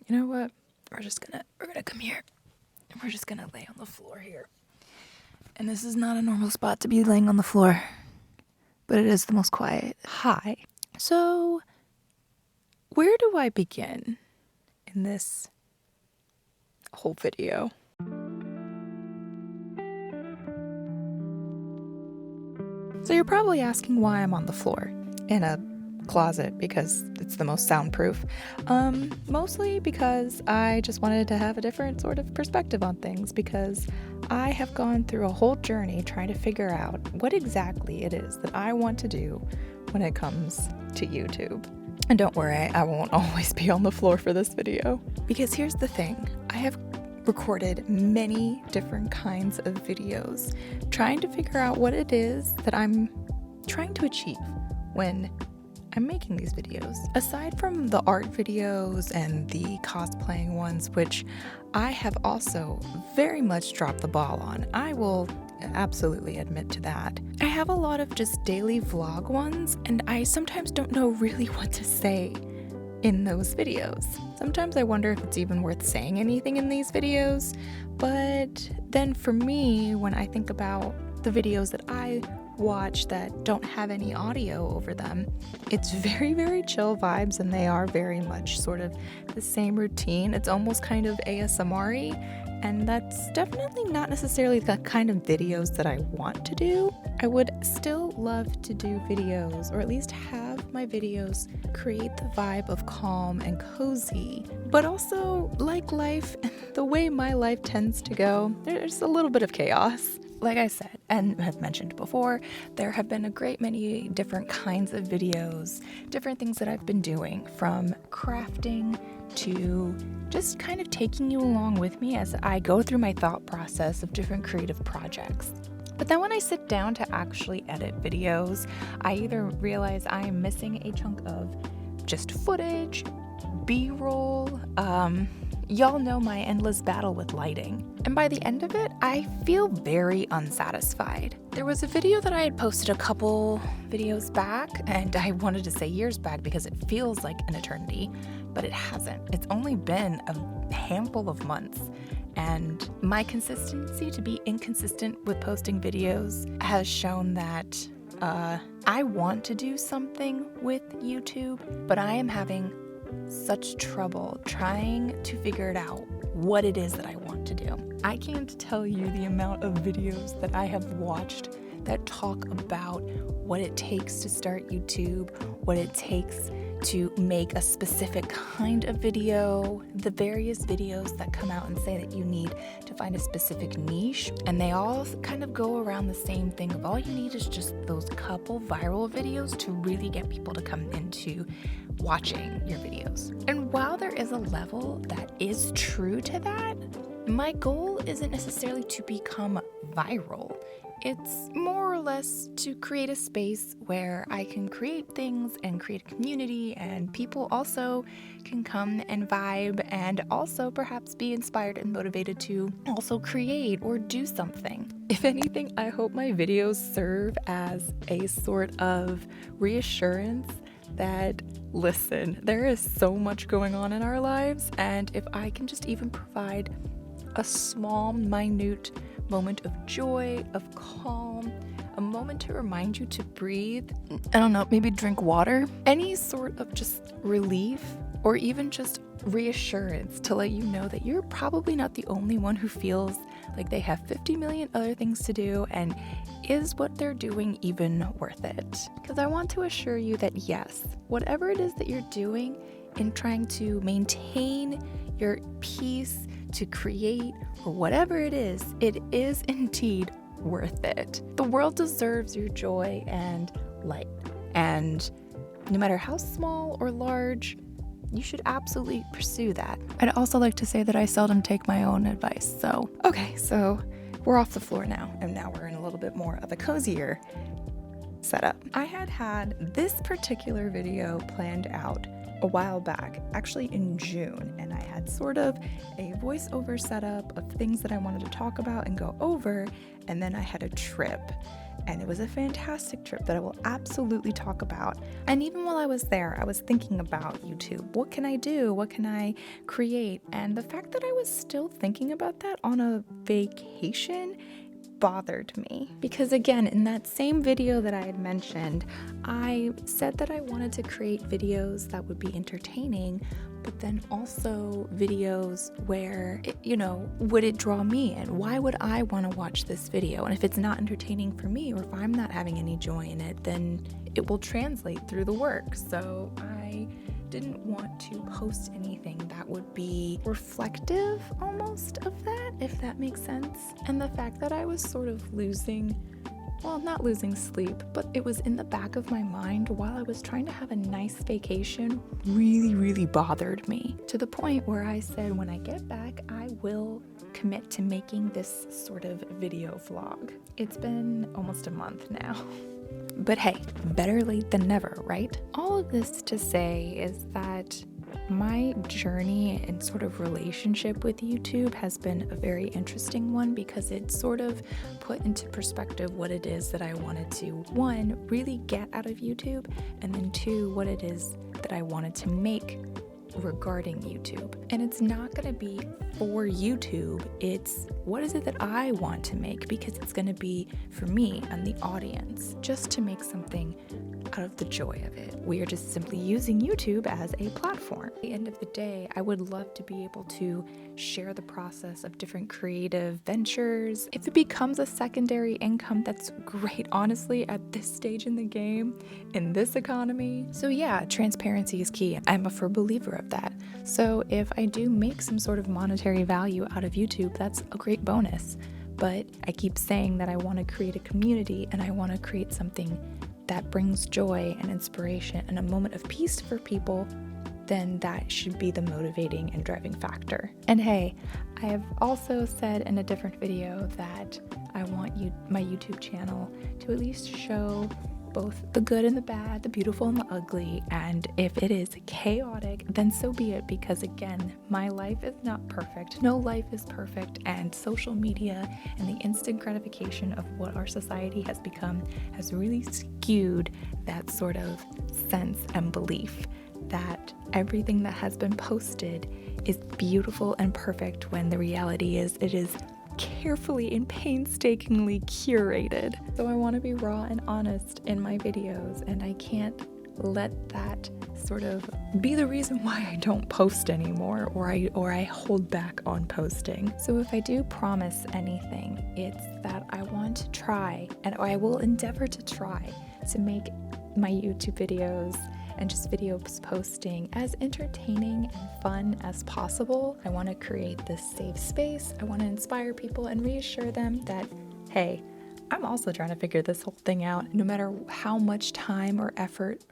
You know what? We're gonna come here and we're just gonna lay on the floor here. And this is not a normal spot to be laying on the floor, but it is the most quiet. Hi. So, where do I begin in this whole video? So you're probably asking why I'm on the floor in a closet because it's the most soundproof. Mostly because I just wanted to have a different sort of perspective on things, because I have gone through a whole journey trying to figure out what exactly it is that I want to do when it comes to YouTube. And don't worry, I won't always be on the floor for this video, because here's the thing. I have recorded many different kinds of videos trying to figure out what it is that I'm trying to achieve when I'm making these videos. Aside from the art videos and the cosplaying ones, which I have also very much dropped the ball on, I will absolutely admit to that. I have a lot of just daily vlog ones, and I sometimes don't know really what to say in those videos. Sometimes I wonder if it's even worth saying anything in these videos, but then for me, when I think about the videos that I watch that don't have any audio over them, it's very, very chill vibes, and they are very much sort of the same routine. It's almost kind of ASMR-y, and that's definitely not necessarily the kind of videos that I want to do. I would still love to do videos, or at least have my videos create the vibe of calm and cozy, but also, like life and the way my life tends to go, there's a little bit of chaos. Like I said, and have mentioned before, there have been a great many different kinds of videos, different things that I've been doing, from crafting to just kind of taking you along with me as I go through my thought process of different creative projects. But then when I sit down to actually edit videos, I either realize I am missing a chunk of just footage, B-roll, y'all know my endless battle with lighting. And by the end of it, I feel very unsatisfied. There was a video that I had posted a couple videos back, and I wanted to say years back because it feels like an eternity, but it hasn't. It's only been a handful of months. And my consistency to be inconsistent with posting videos has shown that I want to do something with YouTube, but I am having such trouble trying to figure it out what it is that I want to do. I can't tell you the amount of videos that I have watched that talk about what it takes to start YouTube, what it takes to make a specific kind of video, the various videos that come out and say that you need to find a specific niche, and they all kind of go around the same thing of all you need is just those couple viral videos to really get people to come into watching your videos. And while there is a level that is true to that, my goal isn't necessarily to become viral. It's more or less to create a space where I can create things and create a community, and people also can come and vibe and also perhaps be inspired and motivated to also create or do something. If anything, I hope my videos serve as a sort of reassurance that, listen, there is so much going on in our lives, and if I can just even provide a small, minute moment of joy, of calm, a moment to remind you to breathe, I don't know, maybe drink water, any sort of just relief, or even just reassurance to let you know that you're probably not the only one who feels like they have 50 million other things to do, and is what they're doing even worth it? Because I want to assure you that yes, whatever it is that you're doing in trying to maintain your peace, to create, or whatever it is indeed worth it. The world deserves your joy and light, and no matter how small or large, you should absolutely pursue that. I'd also like to say that I seldom take my own advice, so so we're off the floor now, and now we're in a little bit more of a cozier setup. I had this particular video planned out a while back, actually in June, and I had sort of a voiceover setup of things that I wanted to talk about and go over, and then I had a trip and it was a fantastic trip that I will absolutely talk about. And even while I was there, I was thinking about YouTube. What can I do? What can I create? And the fact that I was still thinking about that on a vacation bothered me, because again, in that same video that I had mentioned, I said that I wanted to create videos that would be entertaining, but then also videos where would it draw me in? Why would I want to watch this video? And if it's not entertaining for me, or if I'm not having any joy in it, then it will translate through the work. So I didn't want to post anything that would be reflective almost of that, if that makes sense. And the fact that I was sort of not losing sleep, but it was in the back of my mind while I was trying to have a nice vacation really bothered me, to the point where I said when I get back, I will commit to making this sort of video vlog. It's been almost a month now. But hey, better late than never, right? All of this to say is that my journey and sort of relationship with YouTube has been a very interesting one, because it sort of put into perspective what it is that I wanted to, one, really get out of YouTube, and then two, what it is that I wanted to make regarding YouTube. And it's not going to be for YouTube, it's what is it that I want to make, because it's going to be for me and the audience, just to make something out of the joy of it. We are just simply using YouTube as a platform. At the end of the day, I would love to be able to share the process of different creative ventures. If it becomes a secondary income, that's great, honestly, at this stage in the game, in this economy. So yeah, transparency is key. I'm a firm believer of that. So if I do make some sort of monetary value out of YouTube, that's a great bonus. But I keep saying that I want to create a community, and I want to create something that brings joy and inspiration and a moment of peace for people, then that should be the motivating and driving factor. And hey, I have also said in a different video that I want my YouTube channel to at least show both the good and the bad, the beautiful and the ugly, and if it is chaotic, then so be it, because again, my life is not perfect. No life is perfect, and social media and the instant gratification of what our society has become has really skewed that sort of sense and belief that everything that has been posted is beautiful and perfect, when the reality is it is carefully and painstakingly curated. So I want to be raw and honest in my videos, and I can't let that sort of be the reason why I don't post anymore, or I hold back on posting. So if I do promise anything, it's that I want to try, and I will endeavor to try to make my YouTube videos and just videos posting as entertaining and fun as possible. I want to create this safe space. I want to inspire people and reassure them that, hey, I'm also trying to figure this whole thing out. No matter how much time or effort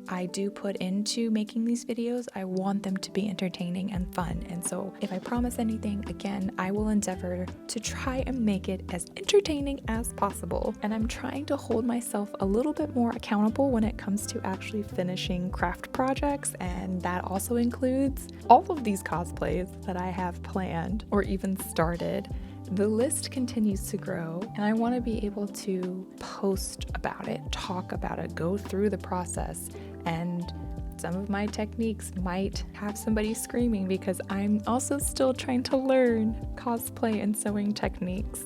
I do put into making these videos, I want them to be entertaining and fun. And so if I promise anything, again, I will endeavor to try and make it as entertaining as possible. And I'm trying to hold myself a little bit more accountable when it comes to actually finishing craft projects. And that also includes all of these cosplays that I have planned or even started. The list continues to grow, and I want to be able to post about it, talk about it, go through the process, and some of my techniques might have somebody screaming, because I'm also still trying to learn cosplay and sewing techniques.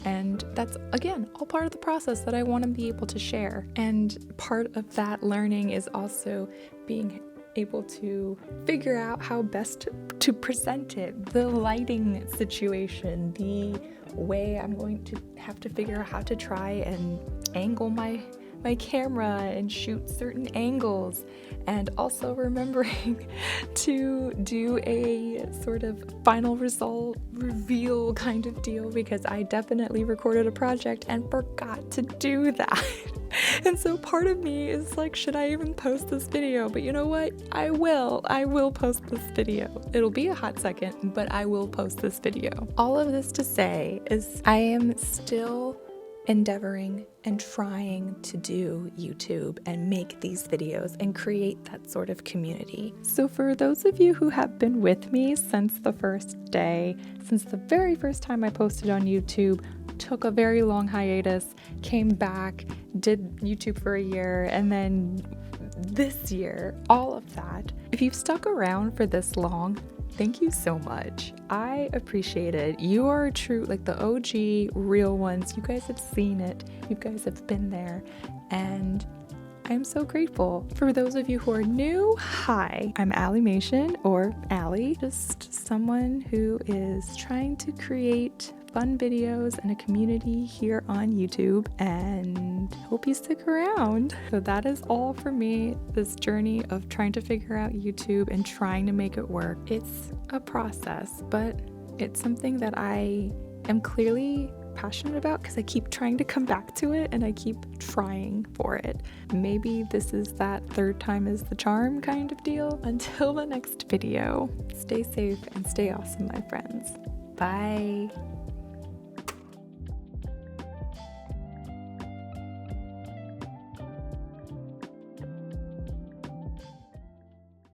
And that's, again, all part of the process that I want to be able to share. And part of that learning is also being able to figure out how best to present it, the lighting situation, the way I'm going to have to figure out how to try and angle my camera and shoot certain angles, and also remembering to do a sort of final result reveal kind of deal, because I definitely recorded a project and forgot to do that. And so part of me is like, should I even post this video? But you know what? I will post this video. It'll be a hot second, but I will post this video. All of this to say is I am still endeavoring and trying to do YouTube and make these videos and create that sort of community. So for those of you who have been with me since the first day, since the very first time I posted on YouTube, took a very long hiatus, came back, did YouTube for a year, and then this year, all of that. If you've stuck around for this long, thank you so much. I appreciate it. You are true, like the OG real ones. You guys have seen it. You guys have been there. And I'm so grateful. For those of you who are new, hi, I'm Allimation, or Allie, just someone who is trying to create fun videos and a community here on YouTube, and hope you stick around. So that is all for me, this journey of trying to figure out YouTube and trying to make it work. It's a process, but it's something that I am clearly passionate about because I keep trying to come back to it and I keep trying for it. Maybe this is that third time is the charm kind of deal. Until the next video, stay safe and stay awesome, my friends. Bye.